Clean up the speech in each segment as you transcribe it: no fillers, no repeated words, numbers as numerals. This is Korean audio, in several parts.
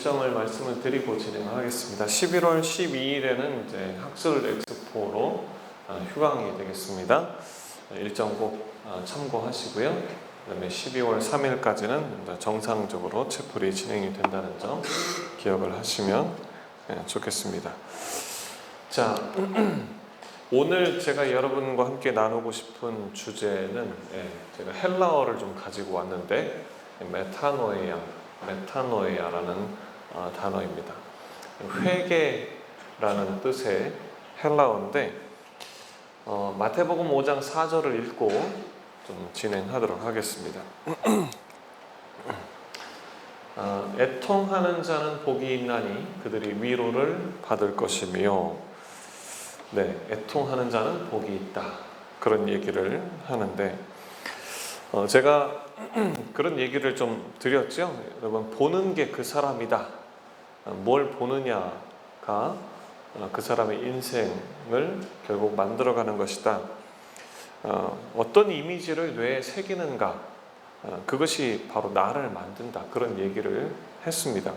일정을 말씀을 드리고 진행하겠습니다. 11월 12일에는 이제 학술 엑스포로 휴강이 되겠습니다. 일정 꼭 참고하시고요. 그다음에 12월 3일까지는 정상적으로 채플이 진행이 된다는 점 기억을 하시면 좋겠습니다. 자, 오늘 제가 여러분과 함께 나누고 싶은 주제는 제가 헬라어를 좀 가지고 왔는데 메타노이아라는 단어입니다. 회개라는 뜻의 헬라어인데 마태복음 5장 4절을 읽고 좀 진행하도록 하겠습니다. 애통하는 자는 복이 있나니 그들이 위로를 받을 것이며, 애통하는 자는 복이 있다, 그런 얘기를 하는데 제가 그런 얘기를 좀 드렸죠. 여러분, 보는 게 그 사람이다. 뭘 보느냐가 그 사람의 인생을 결국 만들어가는 것이다. 어떤 이미지를 뇌에 새기는가, 그것이 바로 나를 만든다, 그런 얘기를 했습니다.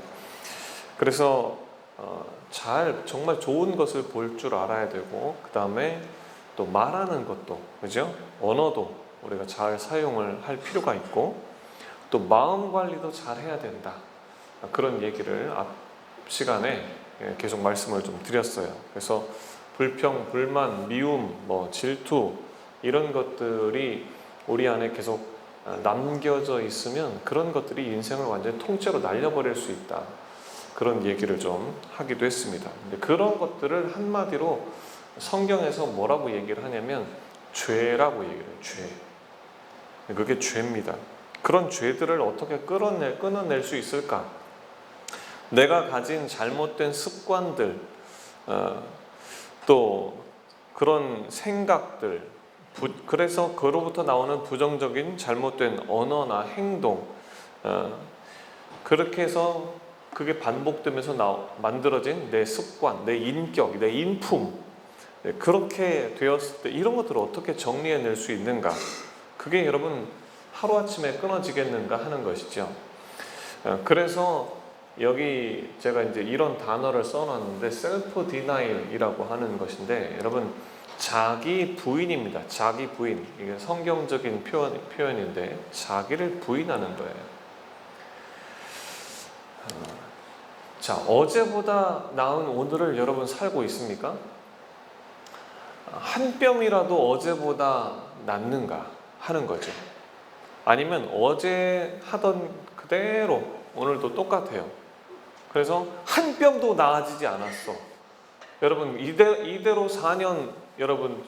그래서 정말 좋은 것을 볼 줄 알아야 되고, 그 다음에 또 말하는 것도, 그죠? 언어도 우리가 잘 사용을 할 필요가 있고, 또 마음 관리도 잘 해야 된다, 그런 얘기를 앞 시간에 계속 말씀을 좀 드렸어요. 그래서 불평, 불만, 미움, 질투, 이런 것들이 우리 안에 계속 남겨져 있으면 그런 것들이 인생을 완전히 통째로 날려버릴 수 있다, 그런 얘기를 좀 하기도 했습니다. 근데 그런 것들을 한마디로 성경에서 뭐라고 얘기를 하냐면 죄라고 얘기를 해요. 죄. 그게 죄입니다. 그런 죄들을 어떻게 끊어낼 수 있을까? 내가 가진 잘못된 습관들, 또 그런 생각들, 그래서 그로부터 나오는 부정적인 잘못된 언어나 행동, 그렇게 해서 그게 반복되면서 만들어진 내 습관, 내 인격, 내 인품, 그렇게 되었을 때 이런 것들을 어떻게 정리해낼 수 있는가? 그게 여러분 하루아침에 끊어지겠는가 하는 것이죠. 그래서 여기 제가 이제 이런 단어를 써놨는데 셀프 디나일이라고 하는 것인데, 여러분, 자기 부인입니다. 자기 부인. 이게 성경적인 표현인데 자기를 부인하는 거예요. 자, 어제보다 나은 오늘을 여러분 살고 있습니까? 한 뼘이라도 어제보다 낫는가 하는 거죠. 아니면 어제 하던 그대로 오늘도 똑같아요. 그래서 한 뼘도 나아지지 않았어. 여러분, 이대로 4년 여러분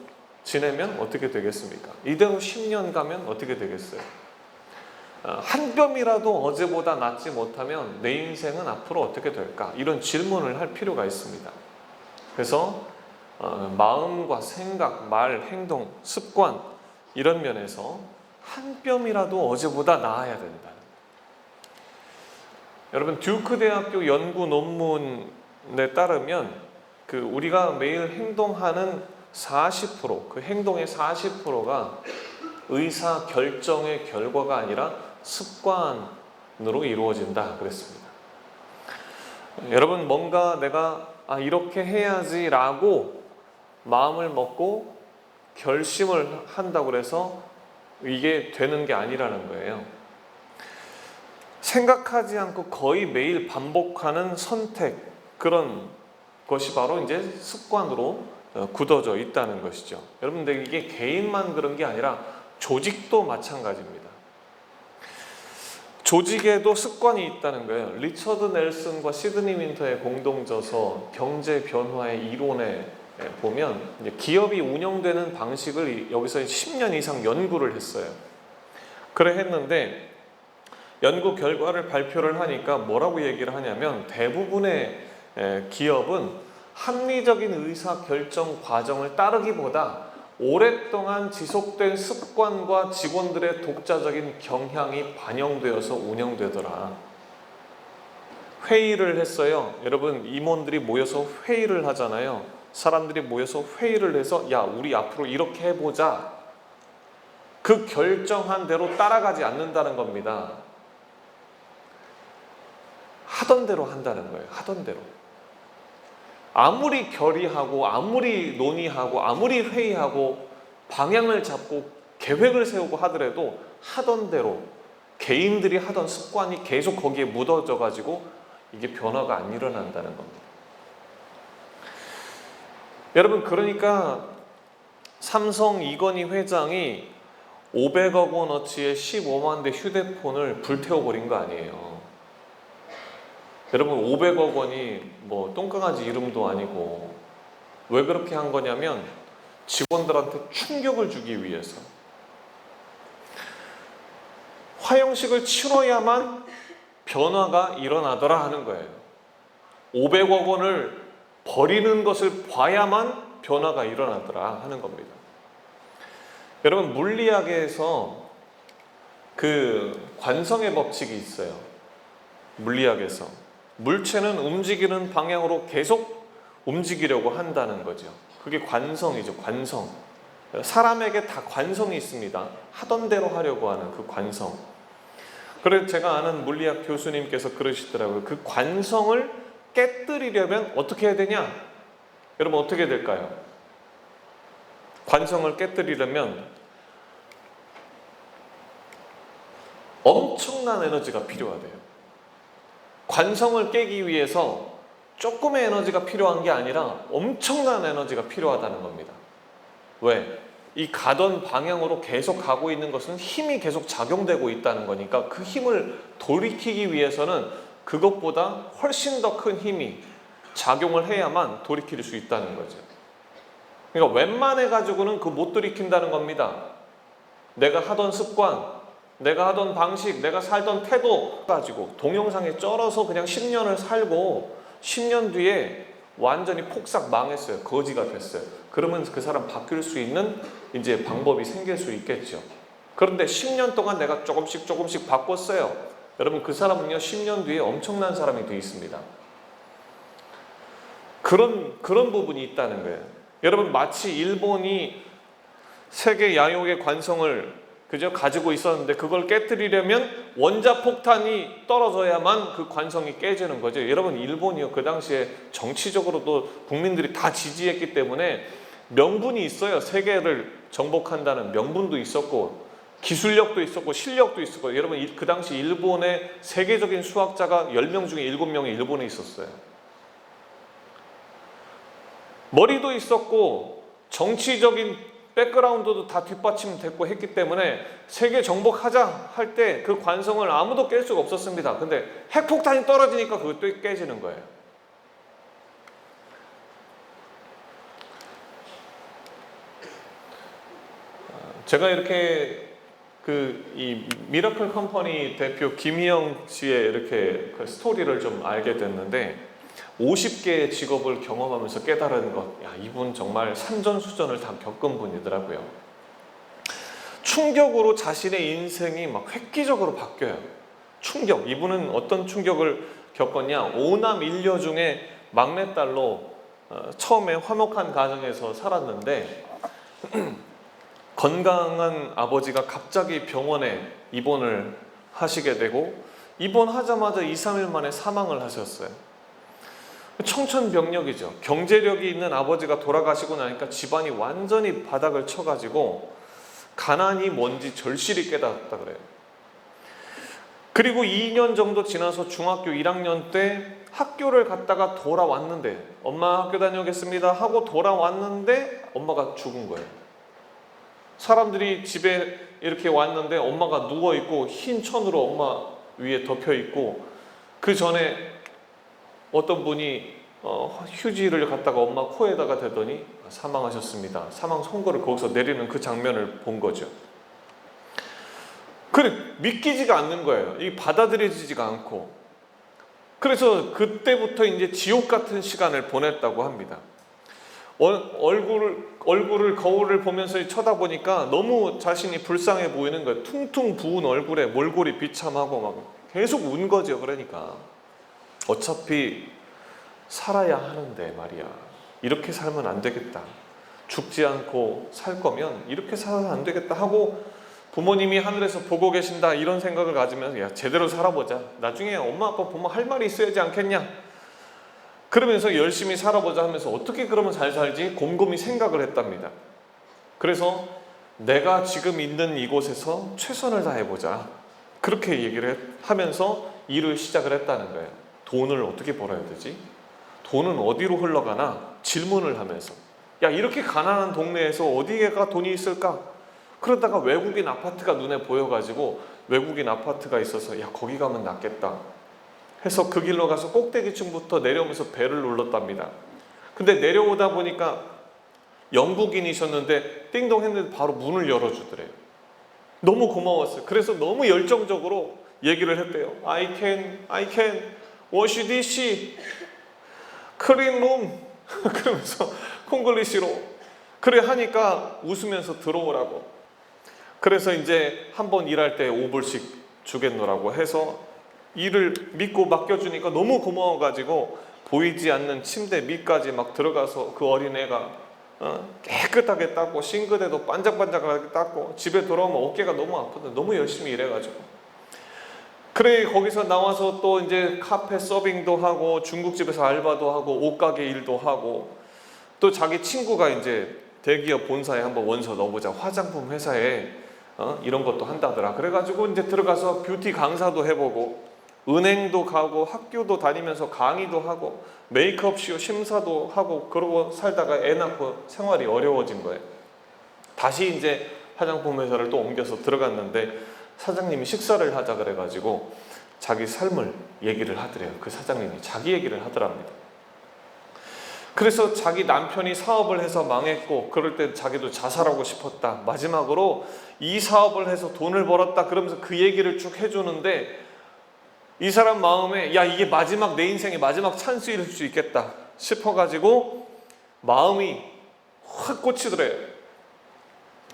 지내면 어떻게 되겠습니까? 이대로 10년 가면 어떻게 되겠어요? 한 뼘이라도 어제보다 낫지 못하면 내 인생은 앞으로 어떻게 될까? 이런 질문을 할 필요가 있습니다. 그래서 마음과 생각, 말, 행동, 습관, 이런 면에서 한 뼘이라도 어제보다 나아야 된다. 여러분, 듀크 대학교 연구 논문에 따르면 우리가 매일 행동하는 40%, 그 행동의 40%가 의사 결정의 결과가 아니라 습관으로 이루어진다 그랬습니다. 여러분, 뭔가 내가 이렇게 해야지라고 마음을 먹고 결심을 한다고 해서 이게 되는 게 아니라는 거예요. 생각하지 않고 거의 매일 반복하는 선택, 그런 것이 바로 이제 습관으로 굳어져 있다는 것이죠. 여러분들, 이게 개인만 그런 게 아니라 조직도 마찬가지입니다. 조직에도 습관이 있다는 거예요. 리처드 넬슨과 시드니 윈터의 공동저서 경제 변화의 이론에 보면 기업이 운영되는 방식을 여기서 10년 이상 연구를 했어요. 그래 했는데 연구 결과를 발표를 하니까 뭐라고 얘기를 하냐면, 대부분의 기업은 합리적인 의사결정 과정을 따르기보다 오랫동안 지속된 습관과 직원들의 독자적인 경향이 반영되어서 운영되더라. 회의를 했어요. 여러분, 임원들이 모여서 회의를 하잖아요. 사람들이 모여서 회의를 해서 우리 앞으로 이렇게 해보자. 그 결정한 대로 따라가지 않는다는 겁니다. 하던 대로 한다는 거예요. 하던 대로. 아무리 결의하고 아무리 논의하고 아무리 회의하고 방향을 잡고 계획을 세우고 하더라도 하던 대로 개인들이 하던 습관이 계속 거기에 묻어져 가지고 이게 변화가 안 일어난다는 겁니다. 여러분, 그러니까 삼성 이건희 회장이 500억 원어치의 15만 대 휴대폰을 불태워버린 거 아니에요. 여러분, 500억 원이 뭐 똥강아지 이름도 아니고 왜 그렇게 한 거냐면 직원들한테 충격을 주기 위해서. 화형식을 치러야만 변화가 일어나더라 하는 거예요. 500억 원을 버리는 것을 봐야만 변화가 일어나더라 하는 겁니다. 여러분, 물리학에서 그 관성의 법칙이 있어요. 물리학에서 물체는 움직이는 방향으로 계속 움직이려고 한다는 거죠. 그게 관성이죠. 관성. 사람에게 다 관성이 있습니다. 하던 대로 하려고 하는 그 관성. 그래서 제가 아는 물리학 교수님께서 그러시더라고요. 그 관성을 깨뜨리려면 어떻게 해야 되냐? 여러분, 어떻게 될까요? 관성을 깨뜨리려면 엄청난 에너지가 필요하대요. 관성을 깨기 위해서 조금의 에너지가 필요한 게 아니라 엄청난 에너지가 필요하다는 겁니다. 왜? 이 가던 방향으로 계속 가고 있는 것은 힘이 계속 작용되고 있다는 거니까 그 힘을 돌이키기 위해서는 그것보다 훨씬 더 큰 힘이 작용을 해야만 돌이킬 수 있다는 거죠. 그러니까 웬만해 가지고는 그 못 돌이킨다는 겁니다. 내가 하던 습관, 내가 하던 방식, 내가 살던 태도 가지고 동영상에 쩔어서 그냥 10년을 살고 10년 뒤에 완전히 폭삭 망했어요. 거지가 됐어요. 그러면 그 사람 바뀔 수 있는 이제 방법이 생길 수 있겠죠. 그런데 10년 동안 내가 조금씩 바꿨어요. 여러분, 그 사람은요 10년 뒤에 엄청난 사람이 되어 있습니다. 그런 부분이 있다는 거예요. 여러분, 마치 일본이 세계 야욕의 관성을 가지고 있었는데 그걸 깨뜨리려면 원자폭탄이 떨어져야만 그 관성이 깨지는 거죠. 여러분, 일본이요 그 당시에 정치적으로도 국민들이 다 지지했기 때문에 명분이 있어요. 세계를 정복한다는 명분도 있었고 기술력도 있었고 실력도 있었고. 여러분, 그 당시 일본의 세계적인 수학자가 10명 중에 7명이 일본에 있었어요. 머리도 있었고 정치적인 백그라운드도 다 뒷받침됐고 했기 때문에 세계 정복하자 할 때 그 관성을 아무도 깰 수가 없었습니다. 근데 핵폭탄이 떨어지니까 그것도 깨지는 거예요. 제가 이렇게 이 미라클 컴퍼니 대표 김희영 씨의 이렇게 그 스토리를 좀 알게 됐는데 50개의 직업을 경험하면서 깨달은 것, 야, 이분 정말 산전수전을 다 겪은 분이더라고요. 충격으로 자신의 인생이 막 획기적으로 바뀌어요. 충격. 이분은 어떤 충격을 겪었냐? 5남 1녀 중에 막내딸로 처음에 화목한 가정에서 살았는데 건강한 아버지가 갑자기 병원에 입원을 하시게 되고 입원하자마자 2, 3일 만에 사망을 하셨어요. 청천벽력이죠. 경제력이 있는 아버지가 돌아가시고 나니까 집안이 완전히 바닥을 쳐가지고 가난이 뭔지 절실히 깨달았다 그래요. 그리고 2년 정도 지나서 중학교 1학년 때 학교를 갔다가 돌아왔는데 엄마 학교 다녀오겠습니다 하고 돌아왔는데 엄마가 죽은 거예요. 사람들이 집에 이렇게 왔는데 엄마가 누워있고 흰 천으로 엄마 위에 덮여있고 그 전에 어떤 분이 휴지를 갖다가 엄마 코에다가 대더니 사망하셨습니다. 사망 선고를 거기서 내리는 그 장면을 본 거죠. 그래, 믿기지가 않는 거예요. 이 받아들여지지가 않고. 그래서 그때부터 이제 지옥 같은 시간을 보냈다고 합니다. 얼굴을 거울을 보면서 쳐다보니까 너무 자신이 불쌍해 보이는 거예요. 퉁퉁 부은 얼굴에 몰골이 비참하고 막 계속 운 거죠. 그러니까 어차피 살아야 하는데 말이야. 이렇게 살면 안 되겠다. 죽지 않고 살 거면 이렇게 살아야 안 되겠다 하고 부모님이 하늘에서 보고 계신다 이런 생각을 가지면서 야 제대로 살아보자. 나중에 엄마 아빠 보면 할 말이 있어야지 않겠냐. 그러면서 열심히 살아보자 하면서 어떻게 그러면 잘 살지 곰곰이 생각을 했답니다. 그래서 내가 지금 있는 이곳에서 최선을 다해보자. 그렇게 얘기를 하면서 일을 시작을 했다는 거예요. 돈을 어떻게 벌어야 되지? 돈은 어디로 흘러가나? 질문을 하면서 야 이렇게 가난한 동네에서 어디에가 돈이 있을까? 그러다가 외국인 아파트가 눈에 보여가지고 외국인 아파트가 있어서 야 거기 가면 낫겠다 해서 그 길로 가서 꼭대기층부터 내려오면서 배를 눌렀답니다. 근데 내려오다 보니까 영국인이셨는데 띵동 했는데 바로 문을 열어주더래요. 너무 고마웠어요. 그래서 너무 열정적으로 얘기를 했대요. I can wash dish, clean room 그러면서 콩글리시로 그래 하니까 웃으면서 들어오라고. 그래서 이제 한번 일할 때 5불씩 주겠노라고 해서 일을 믿고 맡겨주니까 너무 고마워가지고 보이지 않는 침대 밑까지 막 들어가서 그 어린애가 깨끗하게 닦고 싱크대도 반짝반짝하게 닦고 집에 돌아오면 어깨가 너무 아프다. 너무 열심히 일해가지고 그래 거기서 나와서 또 이제 카페 서빙도 하고 중국집에서 알바도 하고 옷가게 일도 하고 또 자기 친구가 이제 대기업 본사에 한번 원서 넣어보자 화장품 회사에 이런 것도 한다더라. 그래가지고 이제 들어가서 뷰티 강사도 해보고 은행도 가고 학교도 다니면서 강의도 하고 메이크업 쇼 심사도 하고 그러고 살다가 애 낳고 생활이 어려워진 거예요. 다시 이제 화장품 회사를 또 옮겨서 들어갔는데 사장님이 식사를 하자 그래가지고 자기 삶을 얘기를 하더래요. 그 사장님이 자기 얘기를 하더랍니다. 그래서 자기 남편이 사업을 해서 망했고 그럴 때 자기도 자살하고 싶었다. 마지막으로 이 사업을 해서 돈을 벌었다 그러면서 그 얘기를 쭉 해주는데 이 사람 마음에 야 이게 마지막 내 인생의 마지막 찬스일 수 있겠다 싶어가지고 마음이 확 꽂히더래요.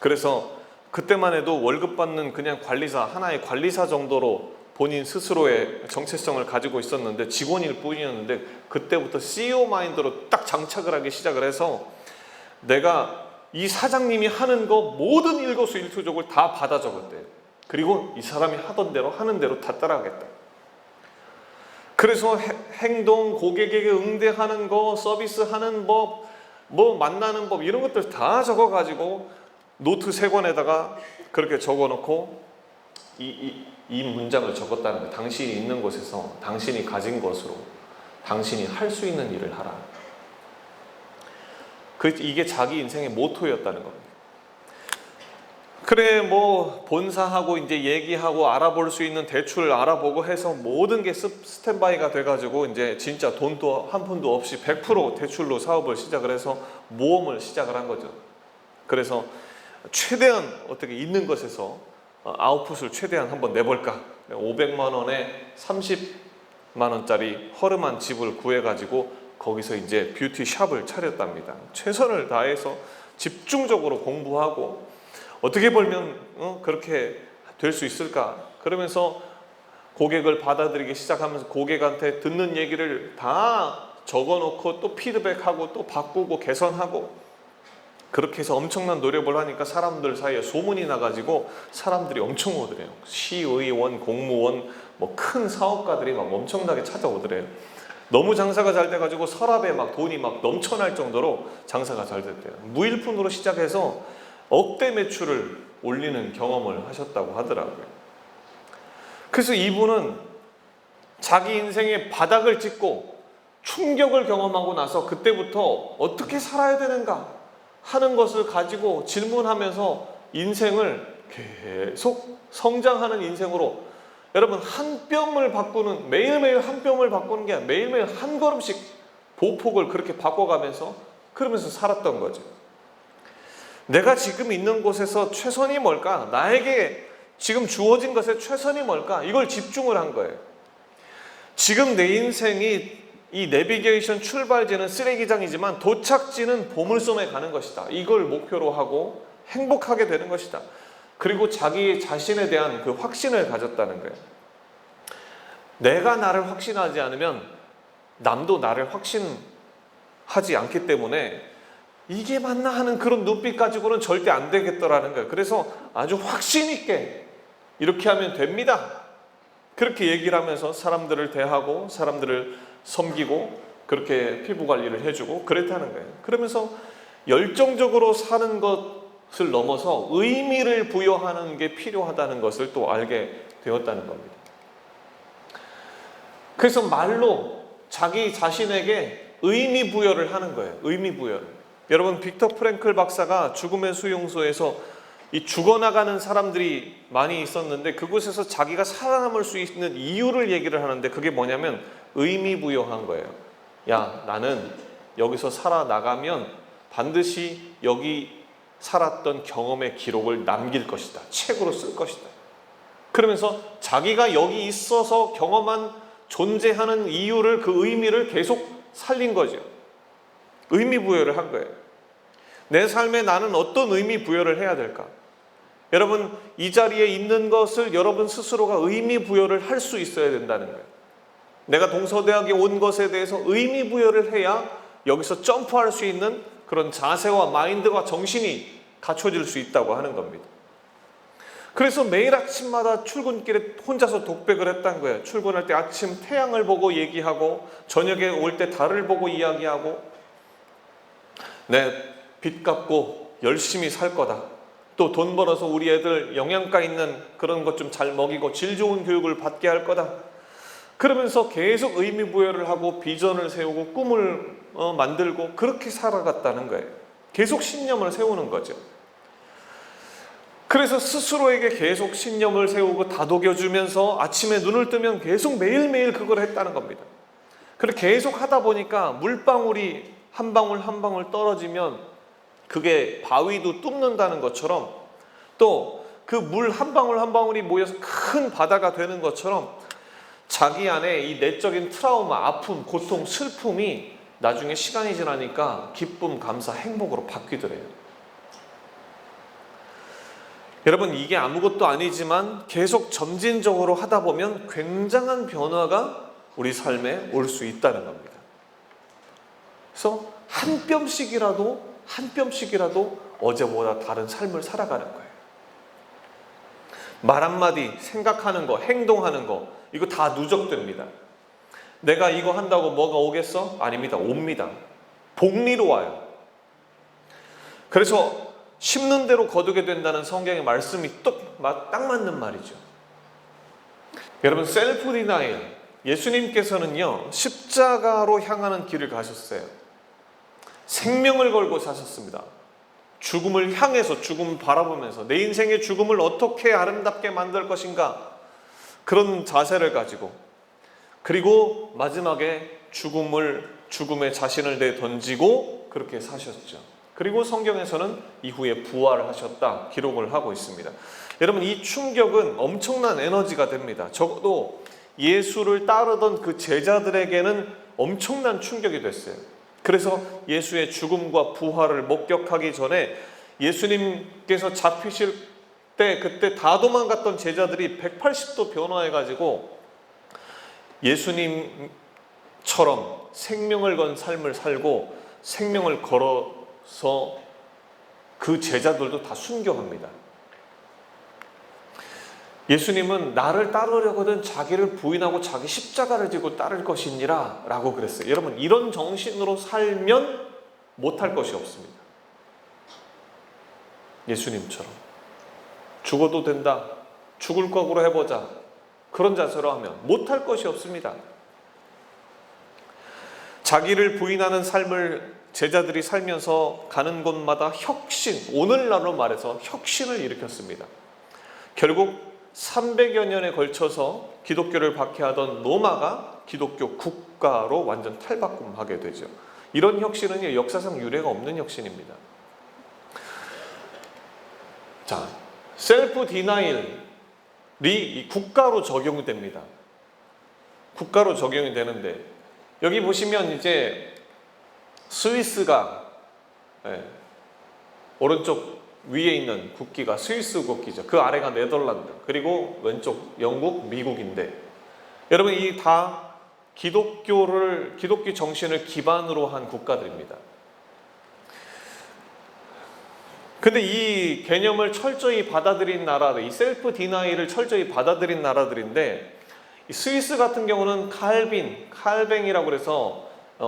그래서 그때만 해도 월급 받는 그냥 관리사 하나의 관리사 정도로 본인 스스로의 정체성을 가지고 있었는데 직원일 뿐이었는데 그때부터 CEO 마인드로 딱 장착을 하기 시작을 해서 내가 이 사장님이 하는 거 모든 일거수일투족을 다 받아 적었대요. 그리고 이 사람이 하던 대로 하는 대로 다 따라하겠다. 그래서 행동, 고객에게 응대하는 거, 서비스하는 법, 뭐 만나는 법 이런 것들 다 적어가지고 노트 3권에다가 그렇게 적어놓고 이 문장을 적었다는 거예요. 당신이 있는 곳에서 당신이 가진 것으로 당신이 할 수 있는 일을 하라. 이게 자기 인생의 모토였다는 겁니다. 그래 뭐 본사하고 이제 얘기하고 알아볼 수 있는 대출을 알아보고 해서 모든 게 스탠바이가 돼가지고 이제 진짜 돈도 한 푼도 없이 100% 대출로 사업을 시작을 해서 모험을 시작을 한 거죠. 그래서 최대한 어떻게 있는 것에서 아웃풋을 최대한 한번 내볼까. 500만 원에 30만 원짜리 허름한 집을 구해가지고 거기서 이제 뷰티 샵을 차렸답니다. 최선을 다해서 집중적으로 공부하고 어떻게 벌면 그렇게 될 수 있을까? 그러면서 고객을 받아들이기 시작하면서 고객한테 듣는 얘기를 다 적어놓고 또 피드백하고 또 바꾸고 개선하고 그렇게 해서 엄청난 노력을 하니까 사람들 사이에 소문이 나가지고 사람들이 엄청 오더래요. 시의원, 공무원, 뭐 큰 사업가들이 막 엄청나게 찾아오더래요. 너무 장사가 잘 돼가지고 서랍에 막 돈이 막 넘쳐날 정도로 장사가 잘 됐대요. 무일푼으로 시작해서 억대 매출을 올리는 경험을 하셨다고 하더라고요. 그래서 이분은 자기 인생의 바닥을 찍고 충격을 경험하고 나서 그때부터 어떻게 살아야 되는가 하는 것을 가지고 질문하면서 인생을 계속 성장하는 인생으로 여러분 한 뼘을 바꾸는 매일매일 한 뼘을 바꾸는 게 아니라 매일매일 한 걸음씩 보폭을 그렇게 바꿔가면서 그러면서 살았던 거죠. 내가 지금 있는 곳에서 최선이 뭘까? 나에게 지금 주어진 것에 최선이 뭘까? 이걸 집중을 한 거예요. 지금 내 인생이 이 내비게이션 출발지는 쓰레기장이지만 도착지는 보물섬에 가는 것이다. 이걸 목표로 하고 행복하게 되는 것이다. 그리고 자기 자신에 대한 그 확신을 가졌다는 거예요. 내가 나를 확신하지 않으면 남도 나를 확신하지 않기 때문에 이게 맞나 하는 그런 눈빛 가지고는 절대 안 되겠더라는 거예요. 그래서 아주 확신 있게 이렇게 하면 됩니다. 그렇게 얘기를 하면서 사람들을 대하고 사람들을 섬기고 그렇게 피부 관리를 해주고 그랬다는 거예요. 그러면서 열정적으로 사는 것을 넘어서 의미를 부여하는 게 필요하다는 것을 또 알게 되었다는 겁니다. 그래서 말로 자기 자신에게 의미 부여를 하는 거예요. 의미 부여를. 여러분, 빅터 프랭클 박사가 죽음의 수용소에서 이 죽어나가는 사람들이 많이 있었는데 그곳에서 자기가 살아남을 수 있는 이유를 얘기를 하는데 그게 뭐냐면 의미 부여한 거예요. 야, 나는 여기서 살아나가면 반드시 여기 살았던 경험의 기록을 남길 것이다. 책으로 쓸 것이다. 그러면서 자기가 여기 있어서 경험한 존재하는 이유를, 그 의미를 계속 살린 거죠. 의미 부여를 한 거예요. 내 삶에 나는 어떤 의미 부여를 해야 될까? 여러분, 이 자리에 있는 것을 여러분 스스로가 의미 부여를 할 수 있어야 된다는 거예요. 내가 동서대학에 온 것에 대해서 의미 부여를 해야 여기서 점프할 수 있는 그런 자세와 마인드와 정신이 갖춰질 수 있다고 하는 겁니다. 그래서 매일 아침마다 출근길에 혼자서 독백을 했던 거예요. 출근할 때 아침 태양을 보고 얘기하고 저녁에 올 때 달을 보고 이야기하고 내 빚 갚고 열심히 살 거다. 또 돈 벌어서 우리 애들 영양가 있는 그런 것 좀 잘 먹이고 질 좋은 교육을 받게 할 거다. 그러면서 계속 의미 부여를 하고 비전을 세우고 꿈을 만들고 그렇게 살아갔다는 거예요. 계속 신념을 세우는 거죠. 그래서 스스로에게 계속 신념을 세우고 다독여주면서 아침에 눈을 뜨면 계속 매일매일 그걸 했다는 겁니다. 그렇게 계속 하다 보니까 물방울이 한 방울 한 방울 떨어지면 그게 바위도 뚫는다는 것처럼 또 그 물 한 방울 한 방울이 모여서 큰 바다가 되는 것처럼 자기 안에 이 내적인 트라우마, 아픔, 고통, 슬픔이 나중에 시간이 지나니까 기쁨, 감사, 행복으로 바뀌더래요. 여러분, 이게 아무것도 아니지만 계속 점진적으로 하다 보면 굉장한 변화가 우리 삶에 올 수 있다는 겁니다. 그래서 한 뼘씩이라도 어제보다 다른 삶을 살아가는 거예요. 말 한마디, 생각하는 거, 행동하는 거, 이거 다 누적됩니다. 내가 이거 한다고 뭐가 오겠어? 아닙니다. 옵니다. 복리로 와요. 그래서 심는 대로 거두게 된다는 성경의 말씀이 딱 맞는 말이죠. 여러분, 셀프 디나일, 예수님께서는요 십자가로 향하는 길을 가셨어요. 생명을 걸고 사셨습니다. 죽음을 향해서, 죽음을 바라보면서 내 인생의 죽음을 어떻게 아름답게 만들 것인가, 그런 자세를 가지고, 그리고 마지막에 죽음에 자신을 내던지고 그렇게 사셨죠. 그리고 성경에서는 이후에 부활을 하셨다 기록을 하고 있습니다. 여러분, 이 충격은 엄청난 에너지가 됩니다. 적어도 예수를 따르던 그 제자들에게는 엄청난 충격이 됐어요. 그래서 예수의 죽음과 부활을 목격하기 전에 예수님께서 잡히실 때 그때 다 도망갔던 제자들이 180도 변화해가지고 예수님처럼 생명을 건 삶을 살고 생명을 걸어서 그 제자들도 다 순교합니다. 예수님은 나를 따르려거든 자기를 부인하고 자기 십자가를 지고 따를 것이니라 라고 그랬어요. 여러분, 이런 정신으로 살면 못할 것이 없습니다. 예수님처럼 죽어도 된다, 죽을 각오로 해보자, 그런 자세로 하면 못할 것이 없습니다. 자기를 부인하는 삶을 제자들이 살면서 가는 곳마다 혁신, 오늘날로 말해서 혁신을 일으켰습니다. 결국 300여 년에 걸쳐서 기독교를 박해하던 로마가 기독교 국가로 완전 탈바꿈하게 되죠. 이런 혁신은 역사상 유례가 없는 혁신입니다. 자, 셀프 디나일이 국가로 적용이 됩니다. 국가로 적용이 되는데, 여기 보시면 이제 스위스가 오른쪽 위에 있는 국기가 스위스 국기죠. 그 아래가 네덜란드, 그리고 왼쪽 영국, 미국인데, 여러분, 이 다 기독교 정신을 기반으로 한 국가들입니다. 근데 이 개념을 철저히 받아들인 나라들, 이 셀프 디나이를 철저히 받아들인 나라들인데, 이 스위스 같은 경우는 칼뱅이라고 그래서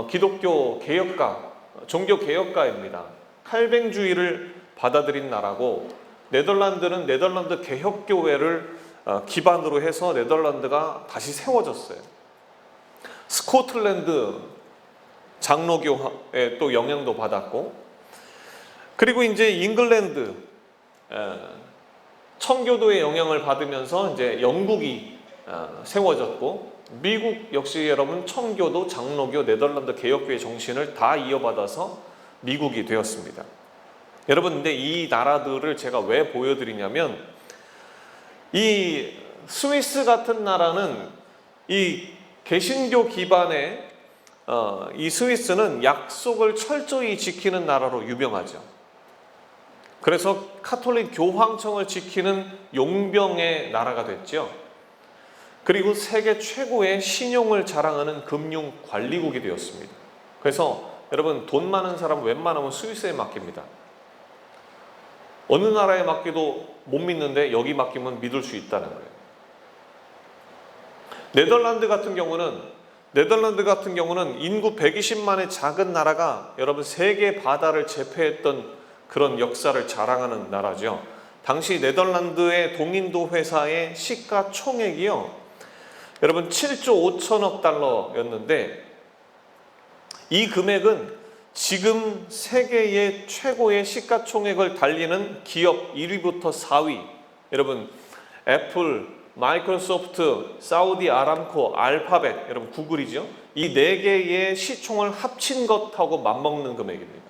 기독교 개혁가, 종교 개혁가입니다. 칼뱅주의를 받아들인 나라고, 네덜란드는 네덜란드 개혁교회를 기반으로 해서 네덜란드가 다시 세워졌어요. 스코틀랜드 장로교에 또 영향도 받았고, 그리고 이제 잉글랜드 청교도의 영향을 받으면서 이제 영국이 세워졌고, 미국 역시 여러분 청교도, 장로교, 네덜란드 개혁교회 정신을 다 이어받아서 미국이 되었습니다. 여러분, 근데 이 나라들을 제가 왜 보여드리냐면, 이 스위스 같은 나라는 이 개신교 기반의 이 스위스는 약속을 철저히 지키는 나라로 유명하죠. 그래서 카톨릭 교황청을 지키는 용병의 나라가 됐죠. 그리고 세계 최고의 신용을 자랑하는 금융 관리국이 되었습니다. 그래서 여러분, 돈 많은 사람 웬만하면 스위스에 맡깁니다. 어느 나라에 맡기도 못 믿는데 여기 맡기면 믿을 수 있다는 거예요. 네덜란드 같은 경우는 인구 120만의 작은 나라가 여러분 세계 바다를 제패했던 그런 역사를 자랑하는 나라죠. 당시 네덜란드의 동인도 회사의 시가총액이요, 여러분 7조 5천억 달러였는데, 이 금액은 지금 세계의 최고의 시가총액을 달리는 기업 1위부터 4위, 여러분 애플, 마이크로소프트, 사우디 아람코, 알파벳, 여러분 구글이죠. 이 4개의 시총을 합친 것하고 맞먹는 금액입니다.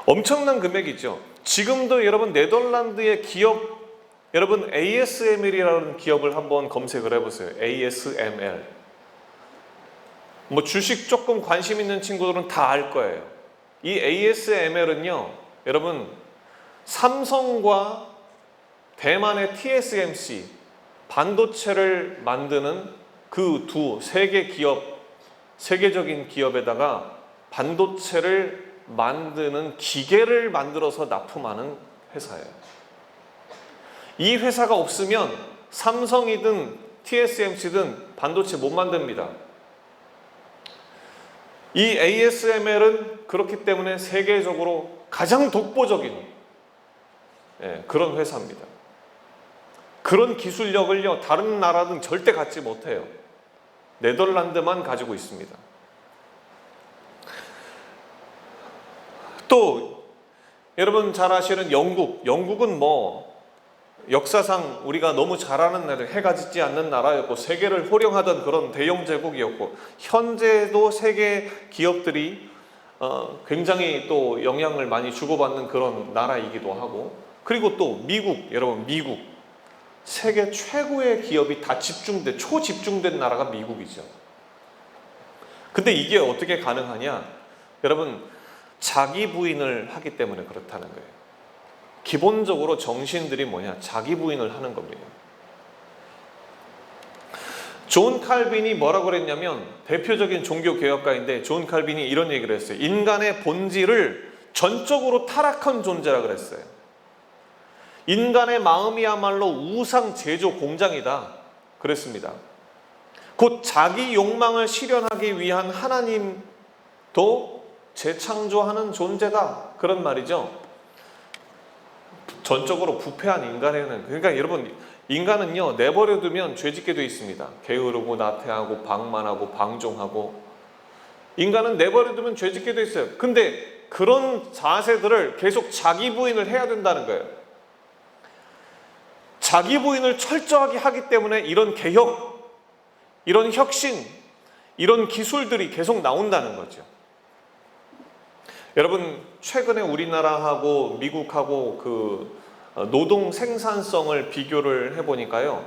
엄청난 금액이죠. 지금도 여러분 네덜란드의 기업, 여러분 ASML이라는 기업을 한번 검색을 해보세요. ASML. 뭐 주식 조금 관심 있는 친구들은 다 알 거예요. 이 ASML은요, 여러분 삼성과 대만의 TSMC 반도체를 만드는 그 두 세계 기업, 세계적인 기업에다가 반도체를 만드는 기계를 만들어서 납품하는 회사예요. 이 회사가 없으면 삼성이든 TSMC든 반도체 못 만듭니다. 이 ASML은 그렇기 때문에 세계적으로 가장 독보적인 그런 회사입니다. 그런 기술력을요, 다른 나라는 절대 갖지 못해요. 네덜란드만 가지고 있습니다. 또 여러분 잘 아시는 영국은 뭐 역사상 우리가 너무 잘 아는 나라, 해가 짓지 않는 나라였고 세계를 호령하던 그런 대영 제국이었고, 현재도 세계 기업들이 굉장히 또 영향을 많이 주고받는 그런 나라이기도 하고, 그리고 또 미국, 세계 최고의 기업이 다 초집중된 나라가 미국이죠. 근데 이게 어떻게 가능하냐? 여러분, 자기 부인을 하기 때문에 그렇다는 거예요. 기본적으로 정신들이 뭐냐? 자기 부인을 하는 겁니다. 존 칼빈이 뭐라고 그랬냐면, 대표적인 종교 개혁가인데 존 칼빈이 이런 얘기를 했어요. 인간의 본질을 전적으로 타락한 존재라 그랬어요. 인간의 마음이야말로 우상 제조 공장이다 그랬습니다. 곧 자기 욕망을 실현하기 위한 하나님도 재창조하는 존재다, 그런 말이죠. 전적으로 부패한 인간에는, 그러니까 여러분, 인간은요 내버려두면 죄짓게 돼 있습니다. 게으르고 나태하고 방만하고 방종하고, 인간은 내버려두면 죄짓게 돼 있어요. 근데 그런 자세들을 계속 자기 부인을 해야 된다는 거예요. 자기 부인을 철저하게 하기 때문에 이런 개혁, 이런 혁신, 이런 기술들이 계속 나온다는 거죠. 여러분, 최근에 우리나라하고 미국하고 그 노동 생산성을 비교를 해보니까요,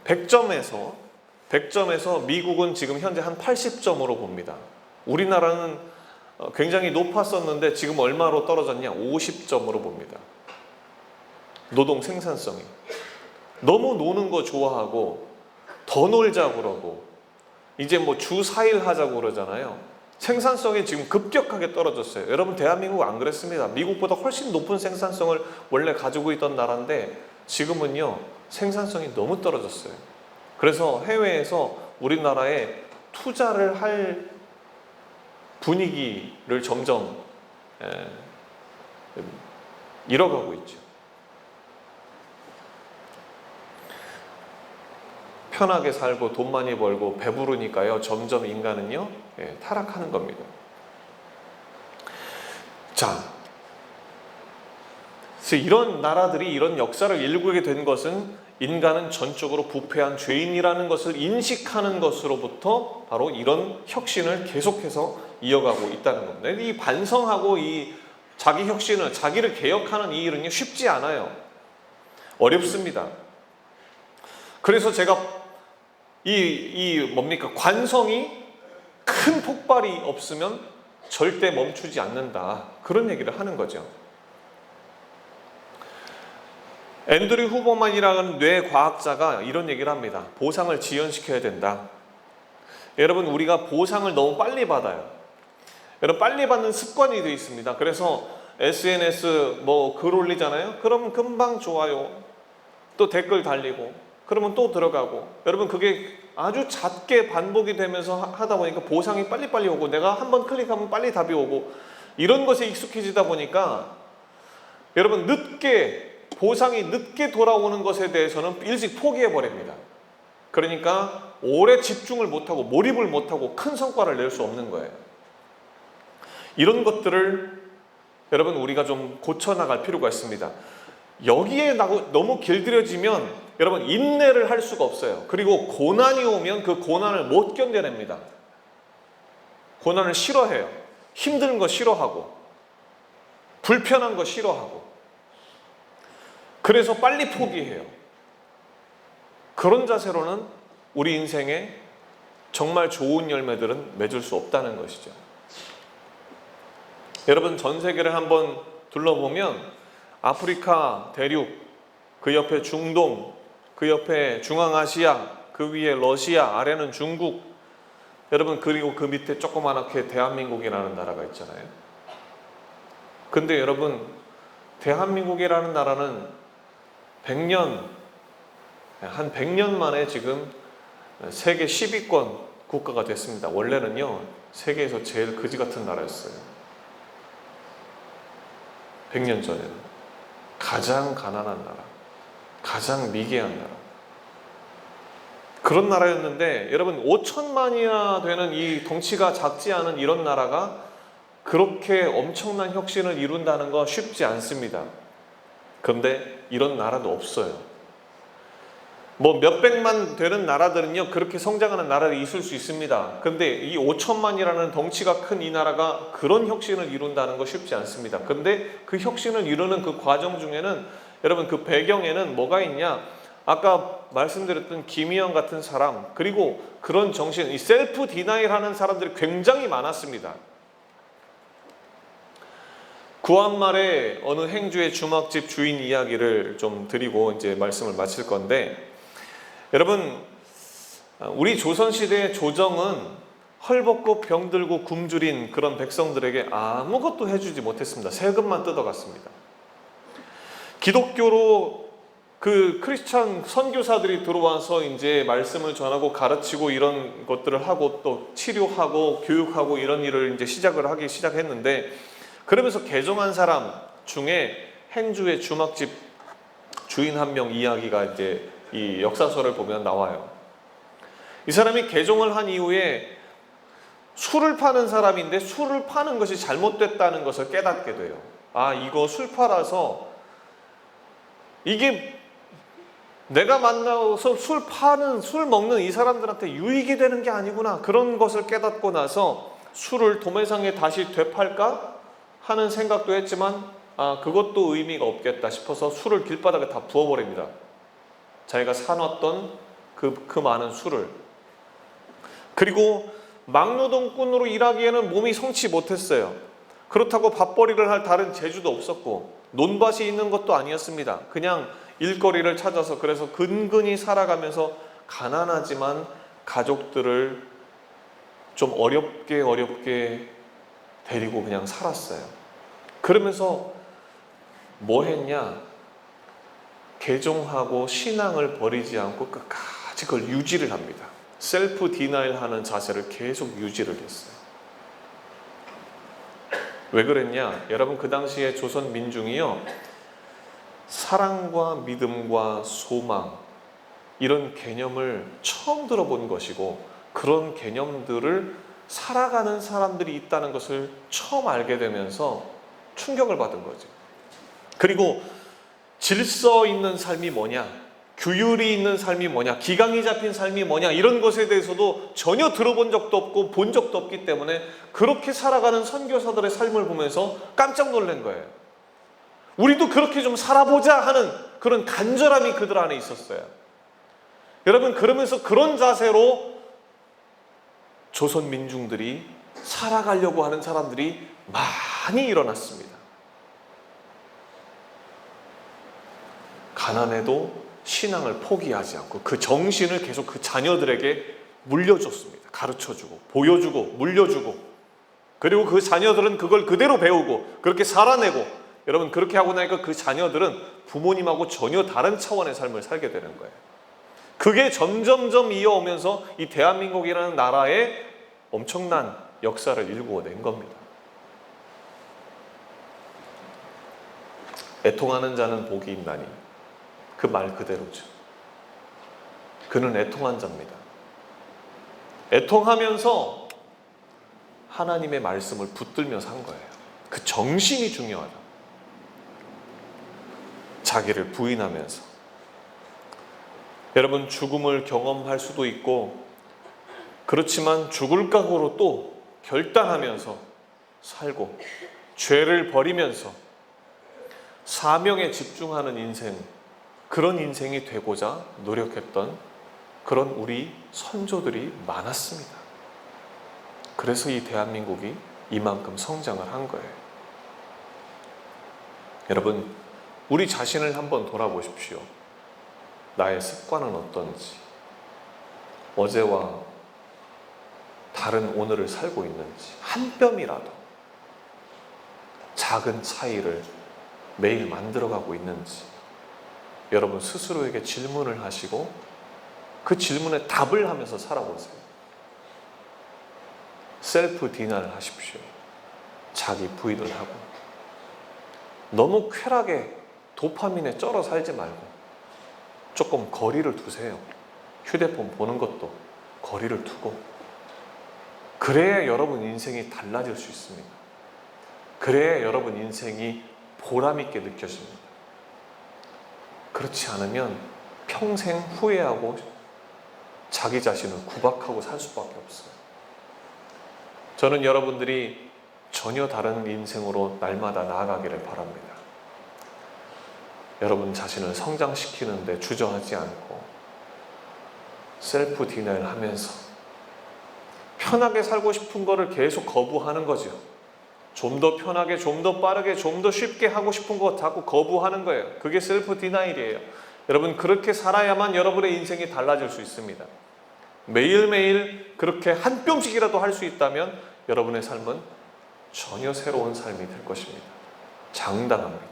100점에서 미국은 지금 현재 한 80점으로 봅니다. 우리나라는 굉장히 높았었는데 지금 얼마로 떨어졌냐? 50점으로 봅니다. 노동 생산성이. 너무 노는 거 좋아하고 더 놀자고 그러고, 이제 뭐 주 4일 하자고 그러잖아요. 생산성이 지금 급격하게 떨어졌어요. 여러분, 대한민국 안 그랬습니다. 미국보다 훨씬 높은 생산성을 원래 가지고 있던 나라인데 지금은요, 생산성이 너무 떨어졌어요. 그래서 해외에서 우리나라에 투자를 할 분위기를 점점 잃어가고 있죠. 편하게 살고 돈 많이 벌고 배부르니까요, 점점 인간은요, 타락하는 겁니다. 자, 그래서 이런 나라들이 이런 역사를 일구게 된 것은 인간은 전적으로 부패한 죄인이라는 것을 인식하는 것으로부터 바로 이런 혁신을 계속해서 이어가고 있다는 겁니다. 이 반성하고 이 자기 혁신을, 자기를 개혁하는 이 일은요, 쉽지 않아요. 어렵습니다. 그래서 제가 뭡니까? 관성이 큰 폭발이 없으면 절대 멈추지 않는다. 그런 얘기를 하는 거죠. 앤드류 후버만이라는 뇌과학자가 이런 얘기를 합니다. 보상을 지연시켜야 된다. 여러분, 우리가 보상을 너무 빨리 받아요. 여러분, 빨리 받는 습관이 되어 있습니다. 그래서 SNS 글 올리잖아요. 그러면 금방 좋아요, 또 댓글 달리고, 그러면 또 들어가고, 여러분, 그게 아주 잦게 반복이 되면서 하다 보니까 보상이 빨리빨리 오고, 내가 한번 클릭하면 빨리 답이 오고, 이런 것에 익숙해지다 보니까 여러분, 보상이 늦게 돌아오는 것에 대해서는 일찍 포기해버립니다. 그러니까 오래 집중을 못하고 몰입을 못하고 큰 성과를 낼 수 없는 거예요. 이런 것들을 여러분, 우리가 좀 고쳐나갈 필요가 있습니다. 여기에 너무 길들여지면 여러분, 인내를 할 수가 없어요. 그리고 고난이 오면 그 고난을 못 견뎌냅니다. 고난을 싫어해요. 힘든 거 싫어하고, 불편한 거 싫어하고, 그래서 빨리 포기해요. 그런 자세로는 우리 인생에 정말 좋은 열매들은 맺을 수 없다는 것이죠. 여러분, 전 세계를 한번 둘러보면 아프리카 대륙, 그 옆에 중동, 그 옆에 중앙아시아, 그 위에 러시아, 아래는 중국, 여러분, 그리고 그 밑에 조그맣게 대한민국이라는 나라가 있잖아요. 근데 여러분, 대한민국이라는 나라는 한 100년 만에 지금 세계 10위권 국가가 됐습니다. 원래는요, 세계에서 제일 거지 같은 나라였어요. 100년 전에는 가장 가난한 나라, 가장 미개한 나라, 그런 나라였는데, 여러분, 5천만이나 되는 이 덩치가 작지 않은 이런 나라가 그렇게 엄청난 혁신을 이룬다는 거 쉽지 않습니다. 그런데 이런 나라도 없어요. 몇백만 되는 나라들은요, 그렇게 성장하는 나라들이 있을 수 있습니다. 그런데 이 5천만이라는 덩치가 큰 이 나라가 그런 혁신을 이룬다는 거 쉽지 않습니다. 그런데 그 혁신을 이루는 그 과정 중에는 여러분, 그 배경에는 뭐가 있냐? 아까 말씀드렸던 김희영 같은 사람, 그리고 그런 정신, 이 셀프 디나일 하는 사람들이 굉장히 많았습니다. 구한말의 어느 행주의 주막집 주인 이야기를 좀 드리고 이제 말씀을 마칠 건데, 여러분, 우리 조선시대의 조정은 헐벗고 병들고 굶주린 그런 백성들에게 아무것도 해주지 못했습니다. 세금만 뜯어갔습니다. 기독교로 그 크리스찬 선교사들이 들어와서 이제 말씀을 전하고 가르치고 이런 것들을 하고 또 치료하고 교육하고 이런 일을 이제 하기 시작했는데, 그러면서 개종한 사람 중에 행주의 주막집 주인 한 명 이야기가 이제 이 역사서를 보면 나와요. 이 사람이 개종을 한 이후에 술을 파는 사람인데 술을 파는 것이 잘못됐다는 것을 깨닫게 돼요. 이거 술 팔아서 이게 내가 만나서 술 먹는 이 사람들한테 유익이 되는 게 아니구나, 그런 것을 깨닫고 나서 술을 도매상에 다시 되팔까 하는 생각도 했지만 그것도 의미가 없겠다 싶어서 술을 길바닥에 다 부어버립니다. 자기가 사놨던 그 많은 술을. 그리고 막노동꾼으로 일하기에는 몸이 성치 못했어요. 그렇다고 밥벌이를 할 다른 재주도 없었고 논밭이 있는 것도 아니었습니다. 그냥 일거리를 찾아서, 그래서 근근히 살아가면서 가난하지만 가족들을 좀 어렵게 데리고 그냥 살았어요. 그러면서 뭐 했냐? 개종하고 신앙을 버리지 않고 끝까지 그걸 유지를 합니다. 셀프 디나일 하는 자세를 계속 유지를 했어요. 왜 그랬냐? 여러분, 그 당시에 조선 민중이요, 사랑과 믿음과 소망, 이런 개념을 처음 들어본 것이고, 그런 개념들을 살아가는 사람들이 있다는 것을 처음 알게 되면서 충격을 받은 거죠. 그리고 질서 있는 삶이 뭐냐, 규율이 있는 삶이 뭐냐, 기강이 잡힌 삶이 뭐냐, 이런 것에 대해서도 전혀 들어본 적도 없고 본 적도 없기 때문에 그렇게 살아가는 선교사들의 삶을 보면서 깜짝 놀란 거예요. 우리도 그렇게 좀 살아보자 하는 그런 간절함이 그들 안에 있었어요. 여러분, 그러면서 그런 자세로 조선 민중들이 살아가려고 하는 사람들이 많이 일어났습니다. 가난해도 신앙을 포기하지 않고 그 정신을 계속 그 자녀들에게 물려줬습니다. 가르쳐주고 보여주고 물려주고, 그리고 그 자녀들은 그걸 그대로 배우고 그렇게 살아내고, 여러분, 그렇게 하고 나니까 그 자녀들은 부모님하고 전혀 다른 차원의 삶을 살게 되는 거예요. 그게 점점점 이어오면서 이 대한민국이라는 나라에 엄청난 역사를 일구어낸 겁니다. 애통하는 자는 복이 있나니, 그 말 그대로죠. 그는 애통한 자입니다. 애통하면서 하나님의 말씀을 붙들면서 한 거예요. 그 정신이 중요하다. 자기를 부인하면서. 여러분, 죽음을 경험할 수도 있고, 그렇지만 죽을 각오로 또 결단하면서 살고, 죄를 버리면서 사명에 집중하는 인생, 그런 인생이 되고자 노력했던 그런 우리 선조들이 많았습니다. 그래서 이 대한민국이 이만큼 성장을 한 거예요. 여러분, 우리 자신을 한번 돌아보십시오. 나의 습관은 어떤지, 어제와 다른 오늘을 살고 있는지, 한 뼘이라도 작은 차이를 매일 만들어가고 있는지, 여러분 스스로에게 질문을 하시고 그 질문에 답을 하면서 살아보세요. 셀프 디나를 하십시오. 자기 부인을 하고, 너무 쾌락에 도파민에 쩔어 살지 말고 조금 거리를 두세요. 휴대폰 보는 것도 거리를 두고, 그래야 여러분 인생이 달라질 수 있습니다. 그래야 여러분 인생이 보람있게 느껴집니다. 그렇지 않으면 평생 후회하고 자기 자신을 구박하고 살 수밖에 없어요. 저는 여러분들이 전혀 다른 인생으로 날마다 나아가기를 바랍니다. 여러분 자신을 성장시키는 데 주저하지 않고 셀프 디나일 하면서 편하게 살고 싶은 거를 계속 거부하는 거죠. 좀 더 편하게, 좀 더 빠르게, 좀 더 쉽게 하고 싶은 거 자꾸 거부하는 거예요. 그게 셀프 디나일이에요. 여러분, 그렇게 살아야만 여러분의 인생이 달라질 수 있습니다. 매일매일 그렇게 한 뼘씩이라도 할 수 있다면 여러분의 삶은 전혀 새로운 삶이 될 것입니다. 장담합니다.